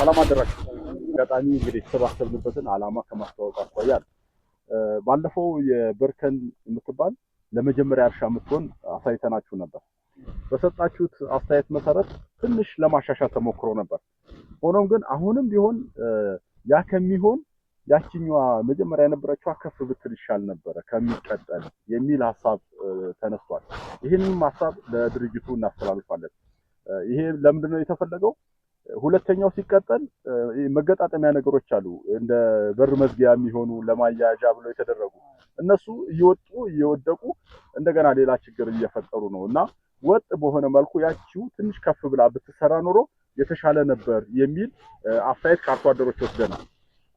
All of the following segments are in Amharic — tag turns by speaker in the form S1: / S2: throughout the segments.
S1: ሰላም አደራችሁ። አጋጣሚ እንግዲህ የተሰባሰብንበትን ዓላማ ከማስተዋወቅ አኳያ ባለፈው የበርከን የምትባል ለመጀመሪያ እርሻ የምትሆን አሳይተናችሁ ነበር። በሰጣችሁት አስተያየት መሰረት ትንሽ ለማሻሻል ተሞክሮ ነበር። ሆኖም ግን አሁንም ቢሆን ያ ከሚሆን ያቺኛዋ መጀመሪያ የነበረችው ከፍ ብትል ይሻል ነበር ከሚቀጠል የሚል ሐሳብ ተነስቷል። ይሄንን ሐሳብ ለድርጅቱ እናስተላልፋለን። ይሄ ለምንድነው የተፈለገው? ሁለተኛው ሲቀጠል መገጣጠሚያ ነገሮች አሉ እንደ በር መዝጊያ የሚሆኑ ለማያያዣ ብለው የተደረጉ እነሱ እየወደቁ እንደገና ሌላ ችግር እየፈጠሩ ነውና ወጥ በሆነ መልኩ ያቺው ትንሽ ከፍ ብላ ብትሰራ ኖሮ የተሻለ ነበር የሚል አስተያየት ከአርሶ አደሮች ወስደናል።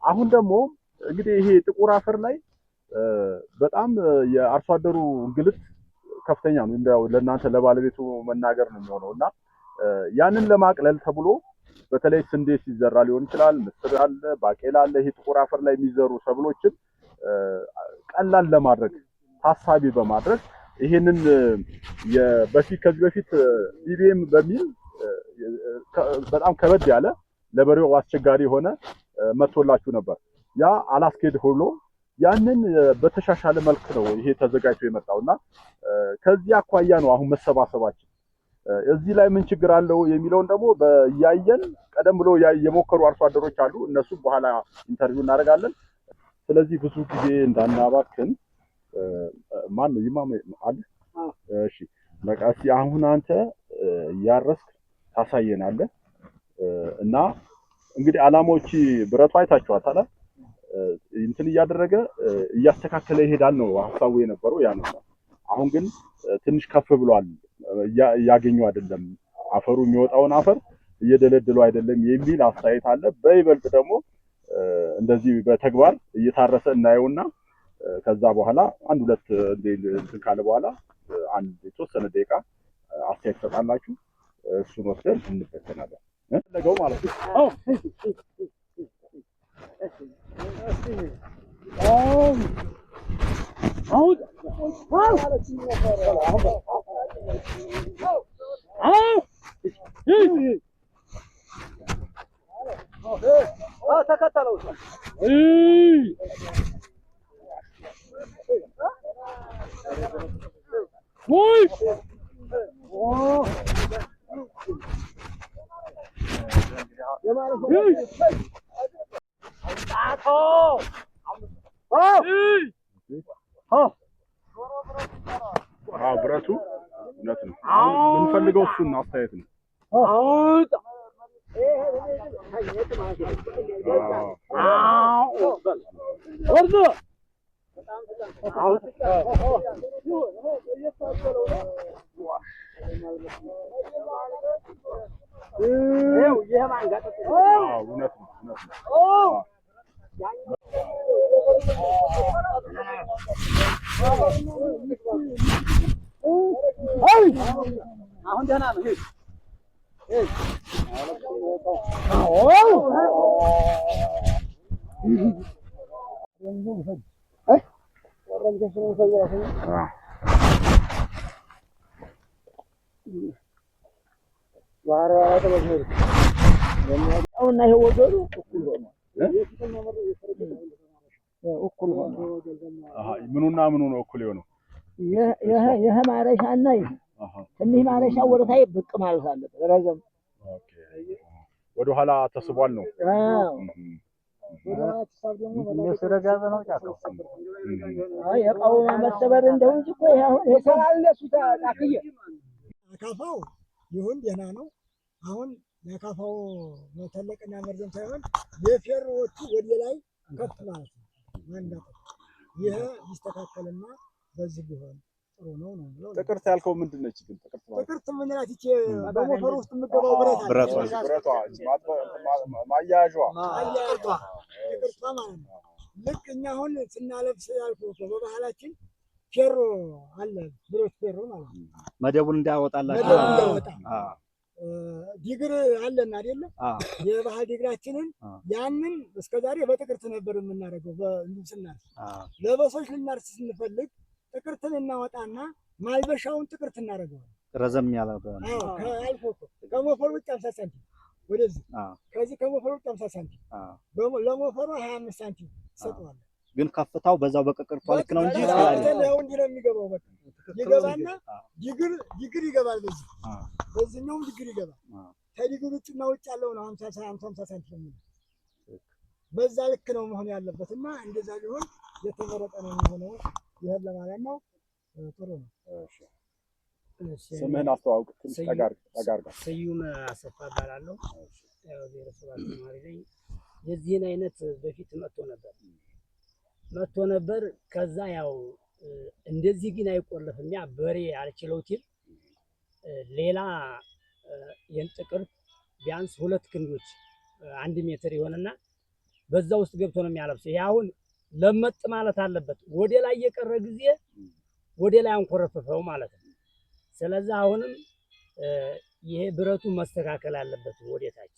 S1: አሁን ደግሞ እንግዲህ ይሄ ጥቁር አፈር ላይ በጣም የአርሶ አደሩ እንግልት ከፍተኛ ነው። እንደው ለእናንተ ለባለቤቱ መናገር ነው የሚሆነውና ያንን ለማቅለል ተብሎ በተለይ ስንዴ ሲዘራ ሊሆን ይችላል፣ ምስር አለ፣ ባቄላ አለ። ይሄ ጥቁር አፈር ላይ የሚዘሩ ሰብሎችን ቀላል ለማድረግ ታሳቢ በማድረግ ይሄንን ከዚህ በፊት ቢቢኤም በሚል በጣም ከበድ ያለ ለበሬው አስቸጋሪ ሆነ መጥቶላችሁ ነበር። ያ አላስኬድ ሆኖ ያንን በተሻሻለ መልክ ነው ይሄ ተዘጋጅቶ የመጣውና ከዚህ አኳያ ነው አሁን መሰባሰባችን። እዚህ ላይ ምን ችግር አለው የሚለውን ደግሞ በያየን ቀደም ብሎ የሞከሩ አርሶ አደሮች አሉ። እነሱ በኋላ ኢንተርቪው እናደርጋለን። ስለዚህ ብዙ ጊዜ እንዳናባክን ማን ነው ይማም አለ? እሺ በቃ እስቲ አሁን አንተ ያረስክ ታሳየናለህ እና እንግዲህ አላማዎች ብረቱ አይታችኋታል። እንትን እያደረገ እያስተካከለ ይሄዳል ነው ሐሳቡ የነበረው ያ ነው። አሁን ግን ትንሽ ከፍ ብሏል። ያገኙ አይደለም አፈሩ የሚወጣውን አፈር እየደለደለው አይደለም የሚል አስተያየት አለ። በይበልጥ ደግሞ እንደዚህ በተግባር እየታረሰ እናየውና ከዛ በኋላ አንድ ሁለት እንትን ካለ በኋላ አንድ የተወሰነ ደቂቃ አስተያየት ሰጣላችሁ። እሱን ወስደን እንበተናለን ለገው ማለት ነው። ብረቱ እውነት ነው። የምንፈልገው እሱን አስተያየት ነው። አሁን ደህና ነው። ምኑና ምኑ ነው እኩል የሆነው?
S2: ይሄ ማረሻና ይሄ ትንሽ ማረሻ ወደ ታይ ብቅ ማለት አለበት። ረዘም
S1: ኦኬ፣ ወደ ኋላ ተስቧል ነው።
S2: የቃው መሰበር እንደው እንጂ እኮ ይሄ አሁን ይሰራል ለሱ ታጣቅየ
S3: አካፋው ይሁን ደህና ነው። አሁን የአካፋው መተለቅና መርዘም ሳይሆን የፌሮዎቹ ወደ ላይ ከፍ ማለት ነው። ማንዳት ይሄ ይስተካከልና በዚህ ቢሆን ጥሩ ነው ነው።
S1: ጥቅርት ያልከው ምንድን ነች ግን?
S3: ጥቅርት ምንላት ይቺ በሞፈር ውስጥ የምትገባው ብረቷ
S1: ማያያዥዋ
S3: ጥቅርቷ ማለት ነው። ልክ እኛ አሁን ስናለብስ ያልኩህ በባህላችን ፌሮ አለ፣ ብረት ፌሮ ማለት ነው።
S4: መደቡን እንዳያወጣላችሁ
S3: ዲግር አለን አይደለ? የባህል ዲግራችንን ያንን እስከዛሬ በጥቅርት ነበር የምናደርገው። በልብስናርስ ለበሶች ልናርስ ስንፈልግ ጥቅርትን እናወጣና ማልበሻውን ጥቅርት እናደርገዋለን።
S4: ረዘም ያለ
S3: ከአልፎ ከሞፈር ውጭ 50 ሳንቲም ወደዚህ ከዚህ ከሞፈሩ 50 ሳንቲም ለሞፈሩ 25 ሳንቲም ትሰጠዋለህ።
S4: ግን ከፍታው በዛው በቅቅርቷ ልክ ነው እንጂ
S3: ያው እንዲህ ነው የሚገባው። በቃ ይገባና ዲግሪ ይገባል። በዚህኛውም ዲግሪ ይገባል። ከዲግሪ ውጭና ውጭ ያለው ነው 50 ሳንቲም ነው። በዛ ልክ ነው መሆን ያለበት እና እንደዛ ቢሆን የተመረጠ ነው የሚሆነው። ይሄን ለማለት ነው። ጥሩ ነው።
S1: እሺ ስምህን አስተዋውቅ። ትንሽ ተጋር
S5: ስዩም አሰፋ እባላለሁ። ያው ብሔረሰብ አስተማሪ ነኝ። የዚህን አይነት በፊት መጥቶ ነበር። ከዛ ያው እንደዚህ ግን አይቆለፍም። ያ በሬ አልችለውትም። ሌላ የንጥቅር ቢያንስ 2 ክንዶች 1 ሜትር ይሆንና በዛ ውስጥ ገብቶ ነው የሚያለብሰው። ይሄ አሁን ለመጥ ማለት አለበት። ወደ ላይ የቀረ ጊዜ ወደ ላይ አንኮረፈፈው ማለት ነው። ስለዚህ አሁንም ይሄ ብረቱ መስተካከል አለበት ወደታች።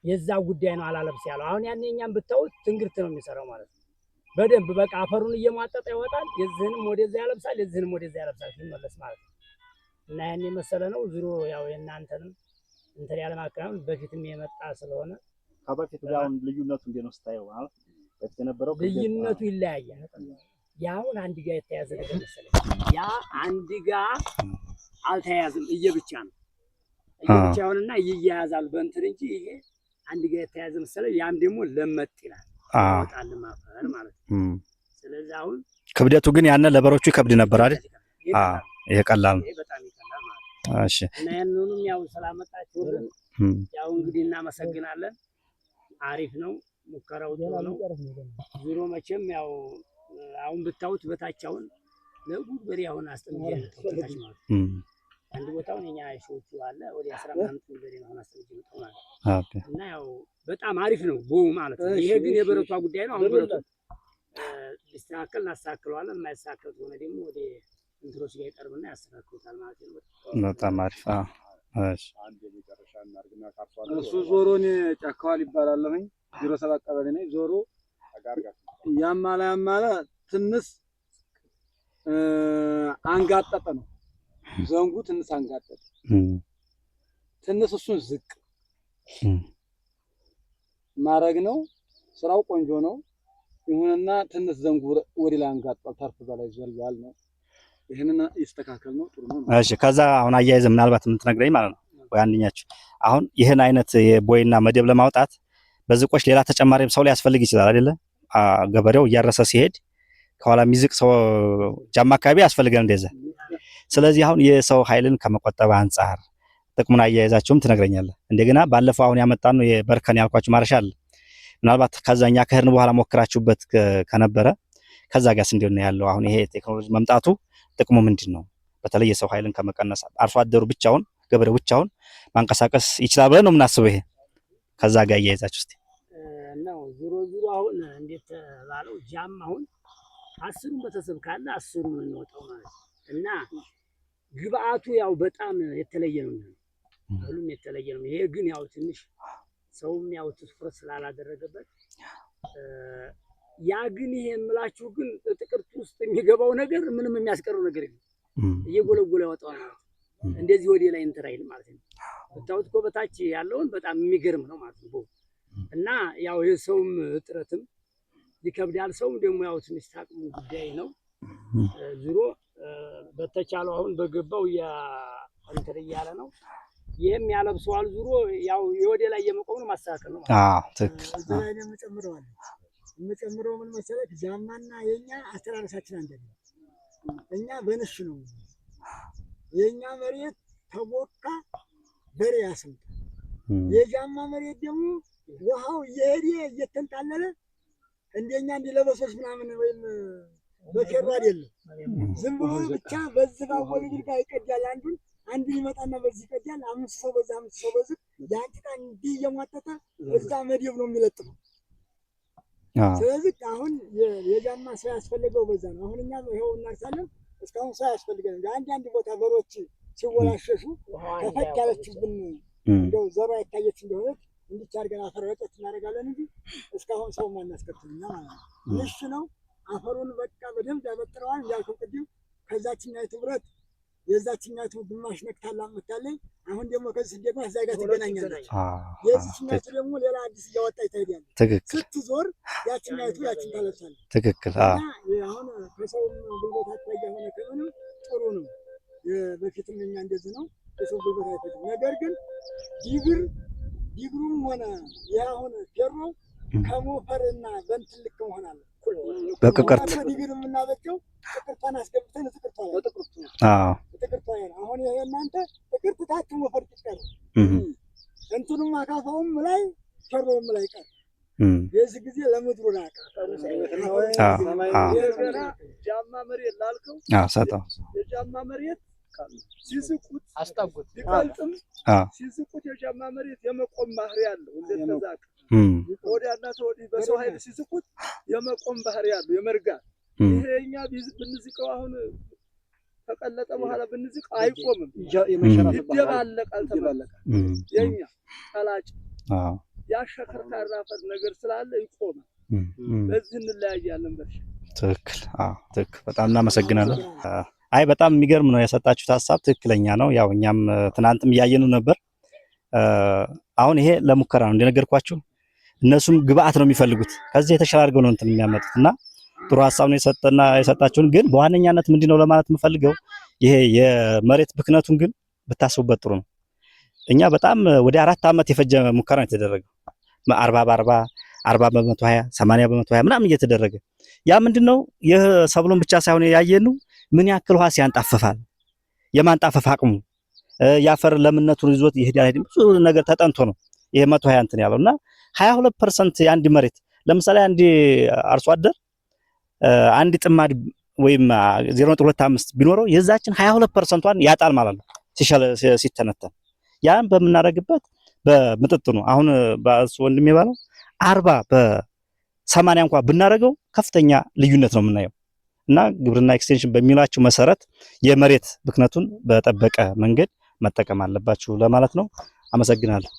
S5: የዛ ጉዳይ ነው አላለብስ ያለው። አሁን ያንኛም ብታውት ትንግርት ነው የሚሰራው ማለት ነው። በደንብ በቃ አፈሩን እየማጠጠ ይወጣል። የዚህንም ወደዛ ያለብሳል፣ የዚህንም ወደዛ ያለብሳል ሲመለስ ማለት ነው። እና ያን የመሰለ ነው። ዙሮ ያው የእናንተንም እንትን ያለ ማከራም በፊትም የመጣ ስለሆነ
S4: ከበፊት ጋር አሁን ልዩነቱ እንዴት ነው ስታየው? ማለት በፊት የነበረው
S5: ልዩነቱ ይለያያል። ያሁን አንድ ጋር የተያዘ ነገር መሰለኝ። ያ አንድ ጋር አልተያዘም፣ እየብቻ ነው እየብቻውንና ይያያዛል በእንትን እንጂ ይሄ አንድ ጋር የተያዘ መሰለኝ። ያም ደግሞ ለመጥ ይላል ይወጣል ማፈር ማለት ነው። ስለዚህ አሁን
S4: ክብደቱ ግን ያነ ለበሮቹ ይከብድ ነበር አይደል? ይሄ ቀላል ነው።
S5: ይሄ በጣም ይቀላል ማለት ነው።
S4: እሺ
S5: እና ያንኑንም ያው ስላመጣችሁልን ያው እንግዲህ እናመሰግናለን። አሪፍ ነው ሙከራው ጥሩ ነው። ዙሮ መቼም ያው አሁን ብታውት በታቻውን ለጉድ በሬ አሁን አስጠምጄ ተውታች ማለት አንድ ቦታውን የኛ ሾቹ አለ ወደ 15 በሬ ነው አስጠምጄ ነው ማለት እና ያው በጣም አሪፍ ነው ቦው ማለት ነው። ይሄ ግን የበረቷ ጉዳይ ነው። አሁን በረቷ ይስተካከል እናስተካክለዋለን። የማይስተካከል ከሆነ ደግሞ ወደ እንትሮች ጋር ይቀርብና ያስተካክሉታል ማለት ነው።
S4: በጣም አሪፍ እሺ
S1: አንድ የመጨረሻ እናርግና
S6: እሱ ዞሮኔ ጫካዋል ይባላለሁኝ። 07 ቀበሌ ነኝ። ዞሮ ያማላ ትንሽ አንጋጠጠ ነው ዘንጉ ትንሽ አንጋጠጠ ትንሽ እሱን ዝቅ ማረግ ነው። ስራው ቆንጆ ነው ይሁንና ትንሽ ዘንጉ ወደ ላይ አንጋጠጠ ተርፍ በላይ ዘልዋል ነው። ይሄንን ይስተካከል ነው። ጥሩ ነው።
S4: እሺ ከዛ አሁን አያይዘ ምናልባት የምትነግረኝ ማለት ነው ወይ አንደኛችሁ አሁን ይሄን አይነት የቦይና መደብ ለማውጣት በዝቆች ሌላ ተጨማሪም ሰው ሊያስፈልግ ይችላል አይደለ? ገበሬው እያረሰ ሲሄድ ከኋላ የሚዝቅ ሰው ጃማ አካባቢ ያስፈልጋል እንደዛ። ስለዚህ አሁን የሰው ኃይልን ከመቆጠብ አንፃር ጥቅሙን አያይዛችሁም ትነግረኛለህ። እንደገና ባለፈው አሁን ያመጣን ነው የበርከን ያልኳችሁ ማረሻ አለ። ምናልባት ከዛኛ ከሄድን በኋላ ሞክራችሁበት ከነበረ ከዛ ጋርስ እንዴት ነው ያለው? አሁን ይሄ ቴክኖሎጂ መምጣቱ ጥቅሙ ምንድነው? በተለይ የሰው ኃይልን ከመቀነስ አርሶ አደሩ ብቻውን ገበሬው ብቻውን ማንቀሳቀስ ይችላል ብለን ነው የምናስበው። ይሄ ከዛ ጋር እያይዛችሁ እስቲ
S5: ነው። ዙሮ አሁን እንዴት ባለው ጃም አሁን 10 ቤተሰብ ካለ 10 ነው የሚወጣው ማለት ነው። እና ግብአቱ ያው በጣም የተለየ ነው የሚሆነው፣ ሁሉም የተለየ ነው። ይሄ ግን ያው ትንሽ ሰውም ያው ትኩረት ስላላደረገበት ያ ግን ይሄ የምላችሁ ግን ጥቅርት ውስጥ የሚገባው ነገር ምንም የሚያስቀረው ነገር የለም። እየጎለጎለ ያወጣዋል ማለት ነው። እንደዚህ ወደ ላይ እንትን አይልም ማለት ነው። ብታውት እኮ በታች ያለውን በጣም የሚገርም ነው ማለት ነው። እና ያው የሰውም እጥረትም ይከብዳል። ሰውም ደግሞ ያው ትንሽ ታቅሙ ጉዳይ ነው። ዙሮ በተቻለው አሁን በገባው ያ እንትን እያለ ነው። ይሄም ያለብሰዋል። ዙሮ ያው የወደ ላይ የመቆሙን ማስተካከል ነው ማለት ነው።
S4: ትክክል።
S3: እዛ ላይ የምጨምረው ምን መሰለህ? ጃማና የኛ አስተራረሳችን አንድ ነው። እኛ በንሽ ነው። የኛ መሬት ተቦካ በሬ ያስምጣል። የጃማ መሬት ደግሞ ውሃው እየሄደ እየተንጣለለ እንደኛ እንዲለበሶች ምናምን ወይም በኬራ አይደለም። ዝም ብሎ ብቻ በዚህ ባወል ግልጋ ይቀዳል። አንዱ ይመጣና በዚህ ይቀዳል። 5 ሰው በዛ 5 ሰው በዚህ ያንቺታ እንዲህ እየሟጠጠ እዛ መደብ ነው የሚለጥፈው። ስለዚህ አሁን የጃማ ሰው ያስፈልገው በዛ ነው። አሁን እኛ ይሄው እናርሳለን። እስካሁን ሰው ያስፈልገን አንድ ቦታ በሮች ሲወላሸሹ ከፈት ያለችብን እንደው ዘራ የታየች እንደሆነ እንዲቻ አድርገን አፈር ረጨት እናደርጋለን እንጂ እስካሁን ሰው ማናስከትልና ማለት ነው። እሺ ነው አፈሩን በቃ በደንብ ያበጥረዋል። ያልከው ቅድም ከዛችኛይቱ ብረት የዛችኛይቱ ግማሽ ነክታላ መታለኝ አሁን ደግሞ ከዚህ ደግሞ እዛ ጋር ትገናኛለች። የዚህኛቱ ደግሞ ሌላ አዲስ እያወጣች ትሄዳለች።
S4: ትክክል
S3: ስትዞር ያችኛቱ ያችን ታለብሳለች።
S4: ትክክል።
S3: አሁን ከሰውም ጉልበት አኳያ ሆነ ከምንም ጥሩ ነው። በፊትም እኛ እንደዚህ ነው የሰው ጉልበት አይፈጅም። ነገር ግን ዲግሩም ሆነ ይህ አሁን ፌሮ ከሞፈርና በእንትን ልክ መሆን አለ።
S4: በቅቅርት
S3: ዲግሪ የምናበጀው ጥቅርቷን አስገብተን ጥቅርቷ አሁን ይሄ እናንተ ጥቅርት ታች ሞፈር ይቀር እንትኑም አካፋውም ላይ ፌሮውም ላይ ቀር የዚህ ጊዜ ለምድሩ ናቃ ጃማ መሬት ላልከው
S4: ሰጠው
S3: የጃማ መሬት ሲስቁት አስጠጉት ቢቀልጥም ሲስቁት የጃማ መሬት የመቆም ባህሪ ያለው እንደተዛቀ ወዲያና ተወዲህ በሰው ኃይል ሲስቁት የመቆም ባህሪ ያለው የመርጋት ይሄኛ ብንዝቀው አሁን ተቀለጠ በኋላ ብንዝቀው አይቆምም፣ ይደባለቃል። የኛ ቀላጭ ያሸከርካራ አፈር ነገር ስላለ ይቆማል። በዚህ እንለያያለን። በርሽ
S4: ትክክል። ትክክል። በጣም እናመሰግናለን። አይ በጣም የሚገርም ነው የሰጣችሁት ሀሳብ ትክክለኛ ነው። ያው እኛም ትናንትም እያየኑ ነበር። አሁን ይሄ ለሙከራ ነው እንደነገርኳችሁ። እነሱም ግብአት ነው የሚፈልጉት ከዚህ የተሻለ አድርገው ነው እንትን የሚያመጡት እና ጥሩ ሀሳብ ነው የሰጣችሁን። ግን በዋነኛነት ምንድነው ለማለት የምፈልገው ይሄ የመሬት ብክነቱን ግን ብታስቡበት ጥሩ ነው። እኛ በጣም ወደ 4 ዓመት የፈጀ ሙከራ ነው የተደረገው 40 በ40 40 በመቶ 20 80 በመቶ 20 ምናምን እየተደረገ ያ ምንድነው የሰብሉን ብቻ ሳይሆን ያየነው ምን ያክል ውሃ ሲያንጣፍፋል የማንጣፈፍ አቅሙ ያፈር ለምነቱን ይዞት ይሄዳል። ብዙ ነገር ተጠንቶ ነው ይሄ 120 እንትን ያለውና 22% የአንድ መሬት ለምሳሌ አንድ አርሶ አደር አንድ ጥማድ ወይም 0.25 ቢኖረው የዛችን 22%ን ያጣል ማለት ነው ሲተነተን። ያን በምናረግበት በምጥጥኑ አሁን ባስ ወንድም የባለው 40 በ80 እንኳን ብናረገው ከፍተኛ ልዩነት ነው የምናየው። እና ግብርና ኤክስቴንሽን በሚላችሁ መሰረት የመሬት ብክነቱን በጠበቀ መንገድ መጠቀም አለባችሁ ለማለት ነው። አመሰግናለሁ።